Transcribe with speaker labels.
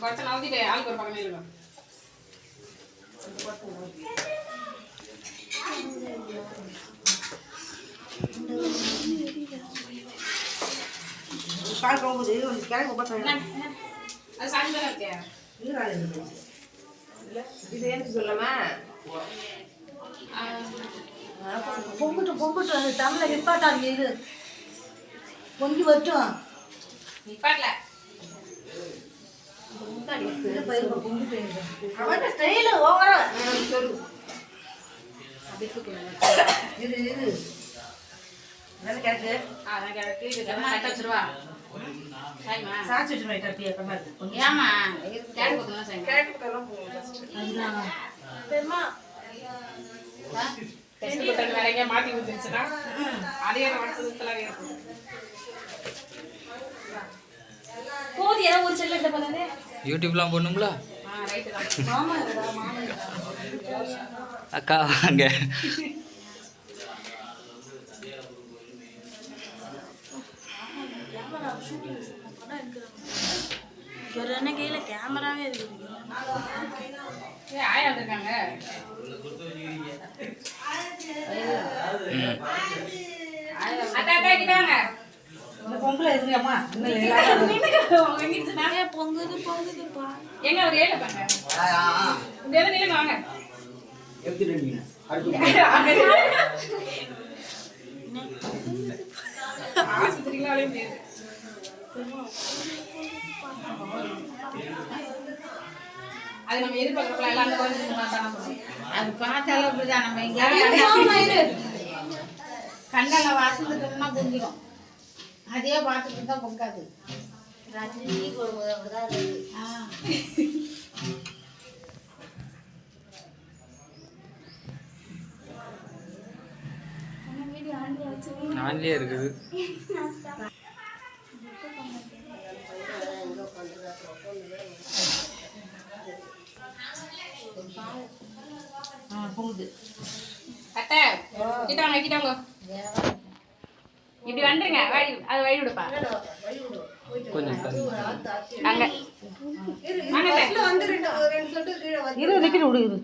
Speaker 1: கொஞ்சம் நவுத்திட்டு ஆளுக்கு ஒரு பக்கம் நில்லுங்க.
Speaker 2: கால் போகும்போது கிழங்கு பார்த்தா
Speaker 1: அது சாயந்தரம் இருக்கேன்
Speaker 2: இது எனக்கு சொல்லாமா
Speaker 3: பொங்குட்டு அது தமிழை நிப்பாட்டாங்க. இது பொங்கி வரட்டும்.
Speaker 1: நிப்பாட்டல
Speaker 3: அவன் ஸ்டைல ஓவரா
Speaker 2: சொல்லு
Speaker 3: இது இது
Speaker 2: நல்ல கிழக்கு
Speaker 1: அதான் கிடக்கு இது கட்ட வச்சிருவா
Speaker 2: சாச்சி வச்சுருவேன் கட்டியா கம்மா
Speaker 1: ஏமா கேட்டு கொடுத்தா சாயங்க
Speaker 2: கிழக்கு போகலாம்
Speaker 3: அதுதான் பெருமா
Speaker 1: டெஸ்ட் பட்டன் வேற எங்கேயா மாத்தி வந்துருச்சுன்னா அதே வாட்ஸ்அப்ல இருக்கும்.
Speaker 3: போதியா ஒரு செல்ல எடுத்து பண்ணாதே
Speaker 4: யூடியூப்லாம் போடணுங்களா?
Speaker 1: ரைட்டு தான்.
Speaker 3: மாமா மாமா
Speaker 4: அக்கா வாங்க.
Speaker 3: கேமரா ஷூட்டிங் படம் எடுக்கிறாங்க. ஒரு என்ன கையில கேமராவே இருக்குது.
Speaker 1: ஆயா வந்திருக்காங்க. அத்தா அத்தா கிட்ட வாங்க.
Speaker 2: இந்த பொங்கல் எதுங்கம்மா
Speaker 3: நிறைய பொங்குது பொங்குதுப்பா.
Speaker 1: எங்க ஒரு ஏழை பாங்க இந்த எதை நிலைமை வாங்க ஆஸ்பத்திரிகளாலே முடியாது. அது நம்ம எதிர்பார்க்கறப்ப எல்லாம் அந்த குழந்தைங்க பார்த்தானா போதும்.
Speaker 5: அது பார்த்தாலும் அப்படிதான். நம்ம எங்கேயாவது கண்ணால வாசந்துட்டோம்னா பொங்கிடும். அதே பார்த்துட்டு தான் பொங்காது.
Speaker 3: ராத்திரி அப்படிதான் இருக்குது.
Speaker 4: நான்லயே இருக்குது.
Speaker 2: பொங்குது
Speaker 1: அத்தை கிட்ட வாங்க கிட்ட வாங்க. இப்படி வந்துருங்க வழி அது வழி விடுப்பா
Speaker 4: கொஞ்சம்
Speaker 1: அங்க
Speaker 2: வந்து 2 சொட்டு கீழே வந்து
Speaker 3: இரு விடு இரு.